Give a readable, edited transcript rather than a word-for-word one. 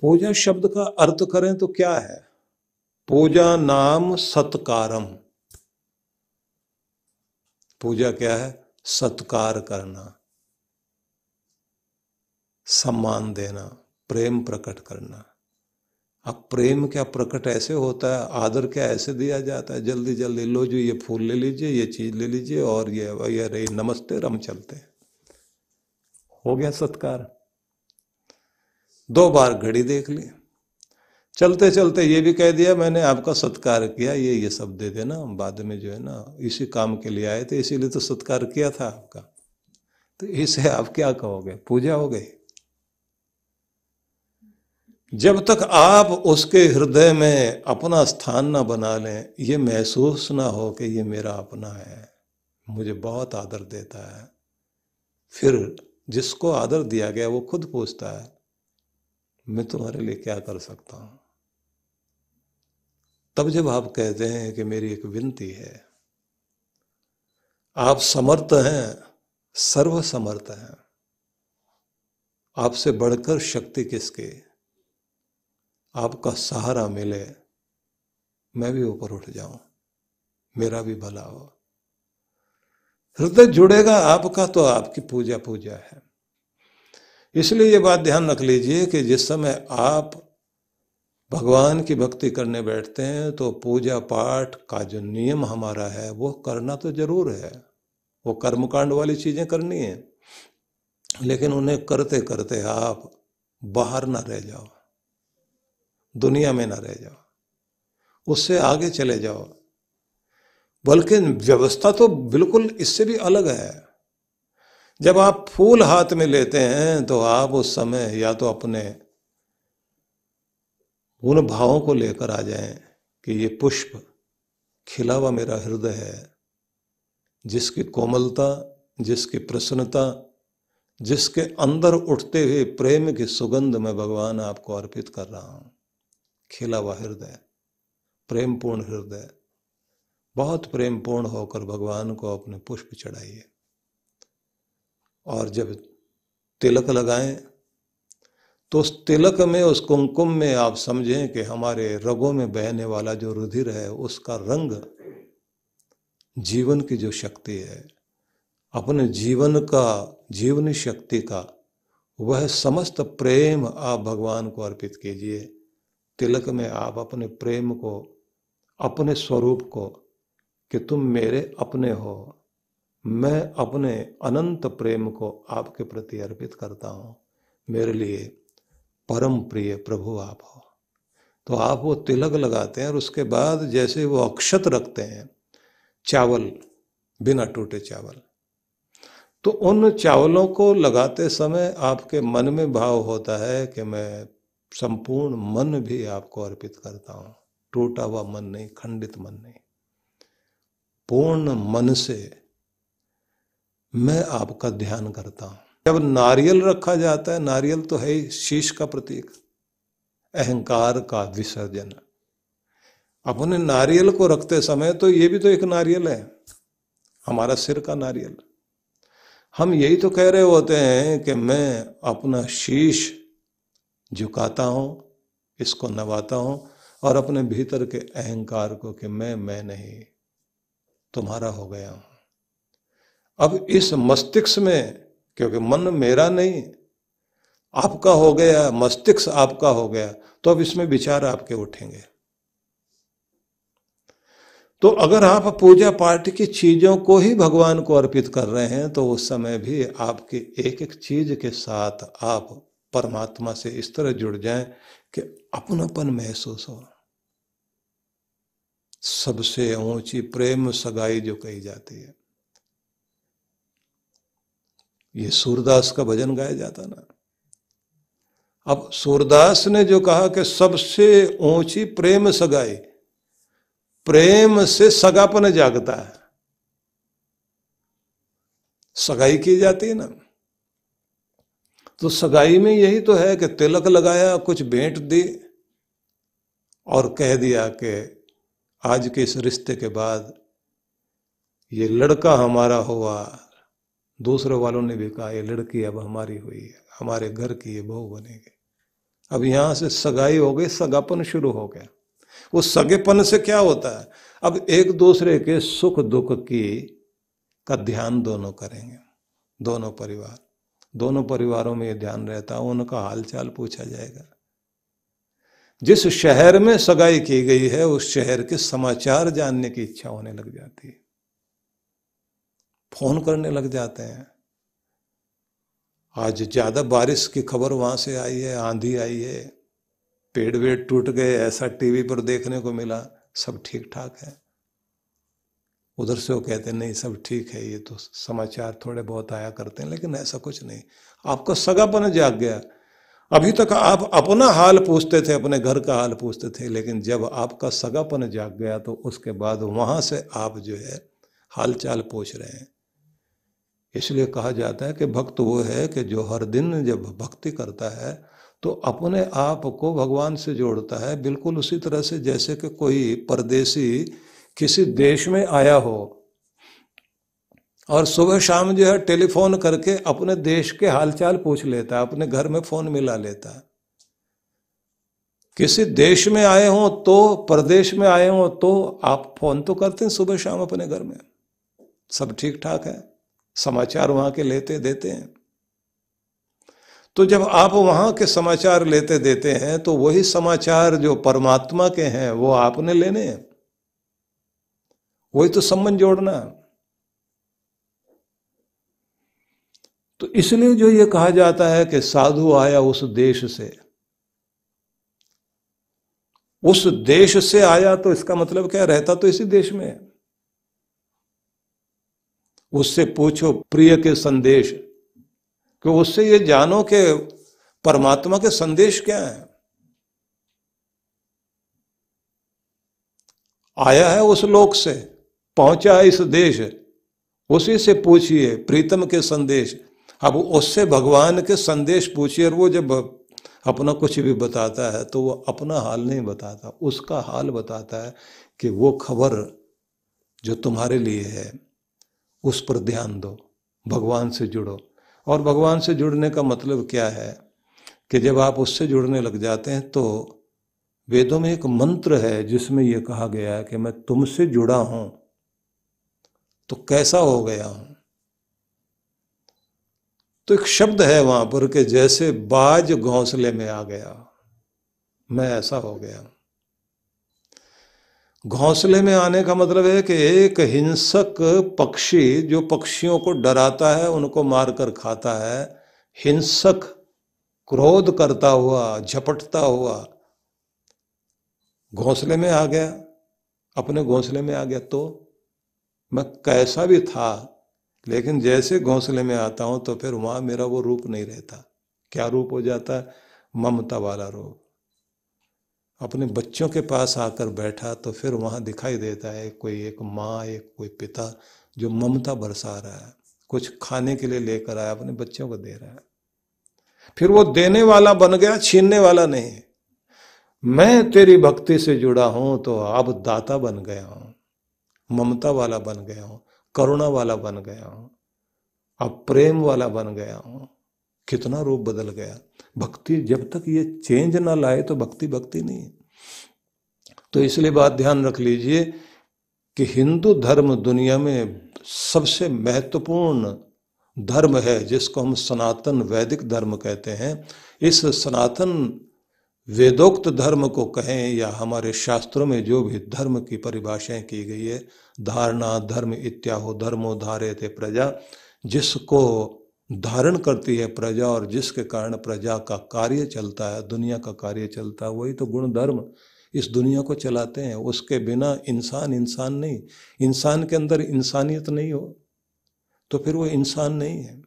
पूजा शब्द का अर्थ करें तो क्या है? पूजा नाम सत्कारम। पूजा क्या है? सत्कार करना, सम्मान देना, प्रेम प्रकट करना। अब प्रेम क्या प्रकट ऐसे होता है, आदर क्या ऐसे दिया जाता है, जल्दी जल्दी लो जी ये फूल ले लीजिए, ये चीज ले लीजिए और ये रही नमस्ते हम चलते हैं, हो गया सत्कार। 2 बार घड़ी देख ली, चलते चलते ये भी कह दिया मैंने आपका सत्कार किया, ये सब दे देना, बाद में जो है ना इसी काम के लिए आए थे, इसीलिए तो सत्कार किया था आपका। तो इसे आप क्या कहोगे? पूजा हो गई। जब तक आप उसके हृदय में अपना स्थान ना बना लें, ये महसूस ना हो कि ये मेरा अपना है, मुझे बहुत आदर देता है, फिर जिसको आदर दिया गया वो खुद पूछता है मैं तुम्हारे लिए क्या कर सकता हूं। तब जब आप कहते हैं कि मेरी एक विनती है, आप समर्थ हैं, सर्वसमर्थ हैं, आपसे बढ़कर शक्ति किसके, आपका सहारा मिले, मैं भी ऊपर उठ जाऊं, मेरा भी भला हो, हृदय जुड़ेगा आपका तो आपकी पूजा पूजा है। इसलिए ये बात ध्यान रख लीजिए कि जिस समय आप भगवान की भक्ति करने बैठते हैं तो पूजा पाठ का जो नियम हमारा है वो करना तो जरूर है, वो कर्मकांड वाली चीजें करनी है, लेकिन उन्हें करते करते आप बाहर ना रह जाओ, दुनिया में ना रह जाओ, उससे आगे चले जाओ। बल्कि व्यवस्था तो बिल्कुल इससे भी अलग है। जब आप फूल हाथ में लेते हैं तो आप उस समय या तो अपने उन भावों को लेकर आ जाएं कि ये पुष्प खिला हुआ मेरा हृदय है, जिसकी कोमलता, जिसकी प्रसन्नता, जिसके अंदर उठते हुए प्रेम की सुगंध में भगवान आपको अर्पित कर रहा हूं। खिला हुआ हृदय, प्रेमपूर्ण हृदय, बहुत प्रेमपूर्ण होकर भगवान को अपने पुष्प चढ़ाइए। और जब तिलक लगाएं तो उस तिलक में, उस कुमकुम में आप समझें कि हमारे रगों में बहने वाला जो रुधिर है उसका रंग जीवन की जो शक्ति है, अपने जीवन का, जीवनी शक्ति का वह समस्त प्रेम आप भगवान को अर्पित कीजिए। तिलक में आप अपने प्रेम को, अपने स्वरूप को, कि तुम मेरे अपने हो, मैं अपने अनंत प्रेम को आपके प्रति अर्पित करता हूं, मेरे लिए परम प्रिय प्रभु आप हो। तो आप वो तिलक लगाते हैं और उसके बाद जैसे वो अक्षत रखते हैं, चावल, बिना टूटे चावल, तो उन चावलों को लगाते समय आपके मन में भाव होता है कि मैं संपूर्ण मन भी आपको अर्पित करता हूं, टूटा हुआ मन नहीं, खंडित मन नहीं, पूर्ण मन से मैं आपका ध्यान करता हूं। जब नारियल रखा जाता है, नारियल तो है ही शीश का प्रतीक, अहंकार का विसर्जन। अपने नारियल को रखते समय तो ये भी तो एक नारियल है, हमारा सिर का नारियल। हम यही तो कह रहे होते हैं कि मैं अपना शीश झुकाता हूं, इसको नवाता हूं, और अपने भीतर के अहंकार को कि मैं नहीं, तुम्हारा हो गया हूं। अब इस मस्तिष्क में, क्योंकि मन मेरा नहीं आपका हो गया, मस्तिष्क आपका हो गया, तो अब इसमें विचार आपके उठेंगे। तो अगर आप पूजा पाठ की चीजों को ही भगवान को अर्पित कर रहे हैं तो उस समय भी आपकी एक एक चीज के साथ आप परमात्मा से इस तरह जुड़ जाएं कि अपनापन महसूस हो। सबसे ऊंची प्रेम सगाई जो कही जाती है, ये सूरदास का भजन गाया जाता ना। अब सूरदास ने जो कहा कि सबसे ऊंची प्रेम सगाई, प्रेम से सगापन जागता है, सगाई की जाती है ना। तो सगाई में यही तो है कि तिलक लगाया, कुछ भेंट दी और कह दिया कि आज के इस रिश्ते के बाद ये लड़का हमारा हुआ, दूसरे वालों ने भी कहा ये लड़की अब हमारी हुई है, हमारे घर की ये बहू बनेगी। अब यहां से सगाई हो गई, सगापन शुरू हो गया। उस सगेपन से क्या होता है, अब एक दूसरे के सुख दुख की का ध्यान दोनों करेंगे, दोनों परिवारों में ये ध्यान रहता है, उनका हालचाल पूछा जाएगा। जिस शहर में सगाई की गई है उस शहर के समाचार जानने की इच्छा होने लग जाती है, फोन करने लग जाते हैं। आज ज्यादा बारिश की खबर वहां से आई है, आंधी आई है, पेड़ वेड़ टूट गए, ऐसा टीवी पर देखने को मिला, सब ठीक ठाक है। उधर से वो कहते नहीं सब ठीक है, ये तो समाचार थोड़े बहुत आया करते हैं, लेकिन ऐसा कुछ नहीं। आपका सगापन जाग गया। अभी तक आप अपना हाल पूछते थे, अपने घर का हाल पूछते थे, लेकिन जब आपका सगापन जाग गया तो उसके बाद वहां से आप जो है हाल चाल पूछ रहे हैं। इसलिए कहा जाता है कि भक्त वो है कि जो हर दिन जब भक्ति करता है तो अपने आप को भगवान से जोड़ता है, बिल्कुल उसी तरह से जैसे कि कोई परदेसी किसी देश में आया हो और सुबह शाम जो है टेलीफोन करके अपने देश के हालचाल पूछ लेता है, अपने घर में फोन मिला लेता है। किसी देश में आए हो तो, परदेश में आए हो तो आप फोन तो करते हैं सुबह शाम अपने घर में, सब ठीक ठाक है, समाचार वहां के लेते देते हैं। तो जब आप वहां के समाचार लेते देते हैं तो वही समाचार जो परमात्मा के हैं वो आपने लेने हैं, वही तो संबंध जोड़ना है। तो इसलिए जो ये कहा जाता है कि साधु आया उस देश से, उस देश से आया तो इसका मतलब क्या, रहता तो इसी देश में है। उससे पूछो प्रिय के संदेश, कि उससे ये जानो कि परमात्मा के संदेश क्या है। आया है उस लोक से, पहुंचा है इस देश, उसी से पूछिए प्रीतम के संदेश। अब उससे भगवान के संदेश पूछिए, और वो जब अपना कुछ भी बताता है तो वो अपना हाल नहीं बताता, उसका हाल बताता है कि वो खबर जो तुम्हारे लिए है उस पर ध्यान दो, भगवान से जुड़ो। और भगवान से जुड़ने का मतलब क्या है कि जब आप उससे जुड़ने लग जाते हैं तो वेदों में एक मंत्र है जिसमें यह कहा गया है कि मैं तुमसे जुड़ा हूं तो कैसा हो गया हूं। तो एक शब्द है वहां पर कि जैसे बाज घोंसले में आ गया, मैं ऐसा हो गया। घोंसले में आने का मतलब है कि एक हिंसक पक्षी जो पक्षियों को डराता है, उनको मारकर खाता है, हिंसक क्रोध करता हुआ, झपटता हुआ घोंसले में आ गया, अपने घोंसले में आ गया। तो मैं कैसा भी था, लेकिन जैसे घोंसले में आता हूं तो फिर वहां मेरा वो रूप नहीं रहता। क्या रूप हो जाता है? ममता वाला रूप। अपने बच्चों के पास आकर बैठा तो फिर वहां दिखाई देता है कोई एक माँ, एक कोई पिता जो ममता बरसा रहा है, कुछ खाने के लिए लेकर आया, अपने बच्चों को दे रहा है। फिर वो देने वाला बन गया, छीनने वाला नहीं। मैं तेरी भक्ति से जुड़ा हूं तो अब दाता बन गया हूं, ममता वाला बन गया हूं, करुणा वाला बन गया हूं, अब प्रेम वाला बन गया हूं। कितना रूप बदल गया। भक्ति जब तक ये चेंज ना लाए तो भक्ति भक्ति नहीं है। तो इसलिए बात ध्यान रख लीजिए कि हिंदू धर्म दुनिया में सबसे महत्वपूर्ण धर्म है, जिसको हम सनातन वैदिक धर्म कहते हैं। इस सनातन वेदोक्त धर्म को कहें या हमारे शास्त्रों में जो भी धर्म की परिभाषाएं की गई है, धारणा धर्म इत्याहो धर्मो धारयते प्रजा, जिसको धारण करती है प्रजा और जिसके कारण प्रजा का कार्य चलता है, दुनिया का कार्य चलता है, वही तो गुण धर्म इस दुनिया को चलाते हैं। उसके बिना इंसान इंसान नहीं, इंसान के अंदर इंसानियत नहीं हो तो फिर वो इंसान नहीं है।